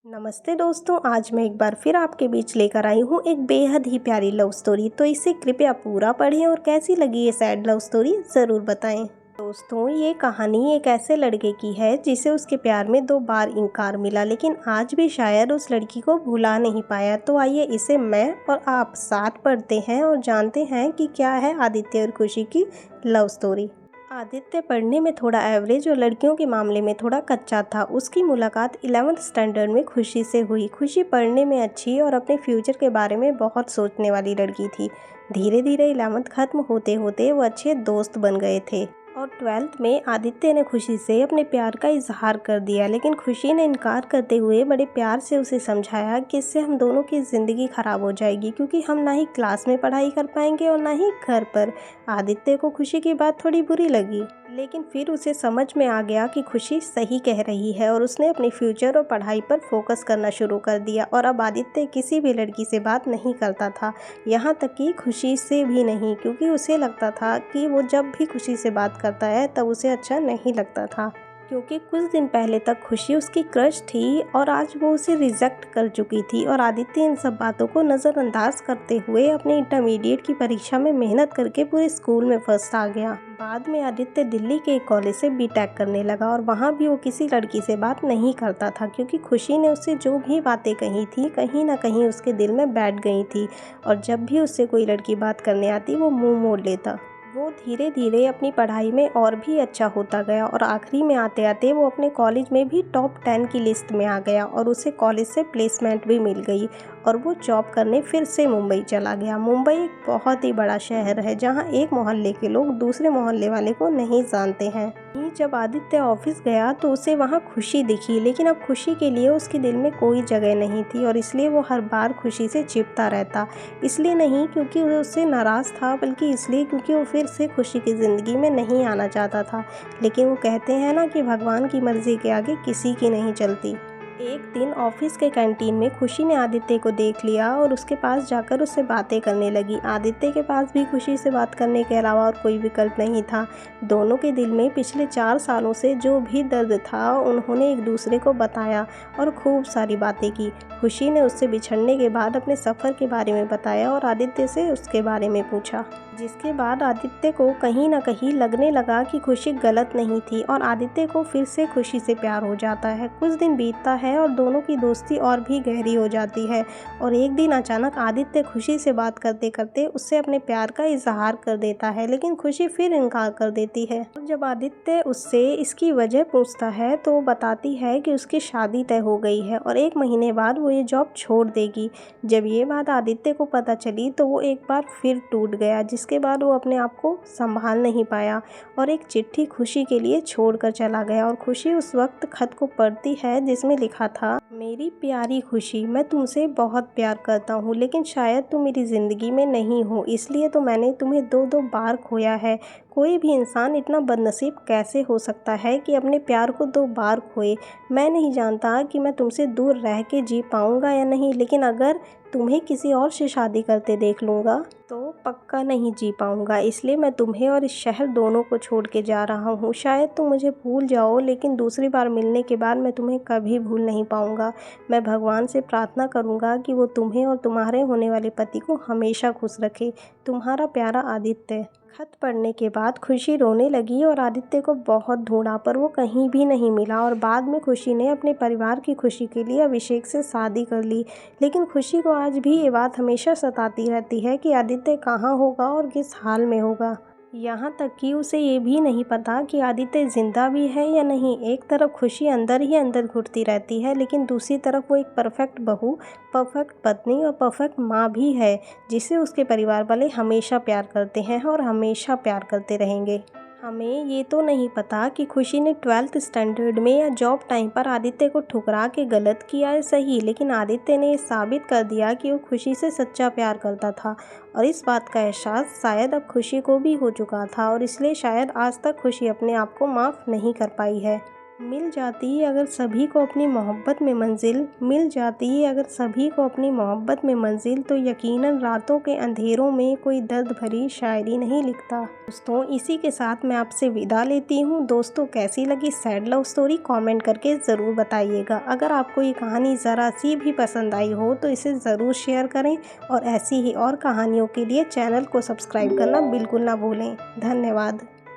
नमस्ते दोस्तों, आज मैं एक बार फिर आपके बीच लेकर आई हूँ एक बेहद ही प्यारी लव स्टोरी। तो इसे कृपया पूरा पढ़ें और कैसी लगी ये सैड लव स्टोरी ज़रूर बताएं। दोस्तों, ये कहानी एक ऐसे लड़के की है जिसे उसके प्यार में 2 बार इनकार मिला, लेकिन आज भी शायद उस लड़की को भुला नहीं पाया। तो आइए इसे मैं और आप साथ पढ़ते हैं और जानते हैं कि क्या है आदित्य और खुशी की लव स्टोरी। आदित्य पढ़ने में थोड़ा एवरेज और लड़कियों के मामले में थोड़ा कच्चा था। उसकी मुलाकात 11th स्टैंडर्ड में खुशी से हुई। खुशी पढ़ने में अच्छी और अपने फ्यूचर के बारे में बहुत सोचने वाली लड़की थी। धीरे धीरे 11th खत्म होते होते वो अच्छे दोस्त बन गए थे और 12th में आदित्य ने खुशी से अपने प्यार का इजहार कर दिया, लेकिन खुशी ने इनकार करते हुए बड़े प्यार से उसे समझाया कि इससे हम दोनों की ज़िंदगी ख़राब हो जाएगी, क्योंकि हम ना ही क्लास में पढ़ाई कर पाएंगे और ना ही घर पर। आदित्य को खुशी की बात थोड़ी बुरी लगी, लेकिन फिर उसे समझ में आ गया कि खुशी सही कह रही है और उसने अपने फ्यूचर और पढ़ाई पर फोकस करना शुरू कर दिया। और अब आदित्य किसी भी लड़की से बात नहीं करता था, यहाँ तक कि खुशी से भी नहीं, क्योंकि उसे लगता था कि वो जब भी खुशी से बात करता है तब उसे अच्छा नहीं लगता था, क्योंकि कुछ दिन पहले तक खुशी उसकी क्रश थी और आज वो उसे रिजेक्ट कर चुकी थी। और आदित्य इन सब बातों को नज़रअंदाज करते हुए अपने इंटरमीडिएट की परीक्षा में मेहनत करके पूरे स्कूल में फर्स्ट आ गया। बाद में आदित्य दिल्ली के एक कॉलेज से बीटेक करने लगा और वहाँ भी वो किसी लड़की से बात नहीं करता था, क्योंकि खुशी ने उससे जो भी बातें कही थी कहीं ना कहीं उसके दिल में बैठ गई थी। और जब भी उससे कोई लड़की बात करने आती वो मुंह मोड़ लेता। वो धीरे धीरे अपनी पढ़ाई में और भी अच्छा होता गया और आखिरी में आते आते वो अपने कॉलेज में भी टॉप 10 की लिस्ट में आ गया और उसे कॉलेज से प्लेसमेंट भी मिल गई और वो जॉब करने फिर से मुंबई चला गया। मुंबई एक बहुत ही बड़ा शहर है जहाँ एक मोहल्ले के लोग दूसरे मोहल्ले वाले को नहीं जानते हैं। जब आदित्य ऑफिस गया तो उसे वहाँ खुशी दिखी, लेकिन अब खुशी के लिए उसके दिल में कोई जगह नहीं थी और इसलिए वो हर बार खुशी से चिपता रहता। इसलिए नहीं क्योंकि वो उससे नाराज़ था, बल्कि इसलिए क्योंकि वो फिर से खुशी की ज़िंदगी में नहीं आना चाहता था। लेकिन वो कहते हैं ना कि भगवान की मर्ज़ी के आगे किसी की नहीं चलती। एक दिन ऑफिस के कैंटीन में खुशी ने आदित्य को देख लिया और उसके पास जाकर उससे बातें करने लगी। आदित्य के पास भी खुशी से बात करने के अलावा और कोई विकल्प नहीं था। दोनों के दिल में पिछले 4 सालों से जो भी दर्द था उन्होंने एक दूसरे को बताया और खूब सारी बातें की। खुशी ने उससे बिछड़ने के बाद अपने सफ़र के बारे में बताया और आदित्य से उसके बारे में पूछा, जिसके बाद आदित्य को कहीं ना कहीं लगने लगा कि खुशी गलत नहीं थी और आदित्य को फिर से खुशी से प्यार हो जाता है। कुछ दिन बीतता है और दोनों की दोस्ती और भी गहरी हो जाती है और एक दिन अचानक आदित्य खुशी से बात करते करते उससे अपने प्यार का इजहार कर देता है, लेकिन खुशी फिर इनकार कर देती है। और जब आदित्य उससे इसकी वजह पूछता है तो वो बताती है कि उसकी शादी तय हो गई है और 1 महीने बाद वो ये जॉब छोड़ देगी। जब ये बात आदित्य को पता चली तो वो एक बार फिर टूट गया, जिसके बाद वो अपने आप को संभाल नहीं पाया और एक चिट्ठी खुशी के लिए छोड़कर चला गया। और खुशी उस वक्त खत को पढ़ती है जिसमें लिखा था, मेरी प्यारी खुशी, मैं तुमसे बहुत प्यार करता हूँ, लेकिन शायद तुम मेरी ज़िंदगी में नहीं हो, इसलिए तो मैंने तुम्हें 2-2 बार खोया है। कोई भी इंसान इतना बदनसीब कैसे हो सकता है कि अपने प्यार को 2 बार खोए। मैं नहीं जानता कि मैं तुमसे दूर रह के जी पाऊँगा या नहीं, लेकिन अगर तुम्हें किसी और से शादी करते देख लूँगा तो पक्का नहीं जी पाऊँगा। इसलिए मैं तुम्हें और इस शहर दोनों को छोड़ के जा रहा हूँ। शायद तुम मुझे भूल जाओ, लेकिन दूसरी बार मिलने के बाद मैं तुम्हें कभी भूल नहीं पाऊँगा। मैं भगवान से प्रार्थना करूँगा कि वो तुम्हें और तुम्हारे होने वाले पति को हमेशा खुश रखे। तुम्हारा प्यारा आदित्य। खत पढ़ने के बाद खुशी रोने लगी और आदित्य को बहुत ढूंढा पर वो कहीं भी नहीं मिला और बाद में खुशी ने अपने परिवार की खुशी के लिए अभिषेक से शादी कर ली। लेकिन खुशी को आज भी ये बात हमेशा सताती रहती है कि आदित्य कहाँ होगा और किस हाल में होगा। यहाँ तक कि उसे ये भी नहीं पता कि आदित्य जिंदा भी है या नहीं। एक तरफ खुशी अंदर ही अंदर घुटती रहती है, लेकिन दूसरी तरफ वो एक परफेक्ट बहू, परफेक्ट पत्नी और परफेक्ट माँ भी है, जिसे उसके परिवार वाले हमेशा प्यार करते हैं और हमेशा प्यार करते रहेंगे। हमें ये तो नहीं पता कि खुशी ने 12th स्टैंडर्ड में या जॉब टाइम पर आदित्य को ठुकरा के गलत किया है सही, लेकिन आदित्य ने ये साबित कर दिया कि वो खुशी से सच्चा प्यार करता था और इस बात का एहसास शायद अब खुशी को भी हो चुका था और इसलिए शायद आज तक खुशी अपने आप को माफ़ नहीं कर पाई है। मिल जाती है अगर सभी को अपनी मोहब्बत में मंजिल, मिल जाती है अगर सभी को अपनी मोहब्बत में मंजिल, तो यकीनन रातों के अंधेरों में कोई दर्द भरी शायरी नहीं लिखता। दोस्तों, इसी के साथ मैं आपसे विदा लेती हूँ। दोस्तों, कैसी लगी सैड लव स्टोरी कमेंट करके ज़रूर बताइएगा। अगर आपको ये कहानी ज़रा सी भी पसंद आई हो तो इसे ज़रूर शेयर करें और ऐसी ही और कहानियों के लिए चैनल को सब्सक्राइब करना बिल्कुल ना भूलें। धन्यवाद।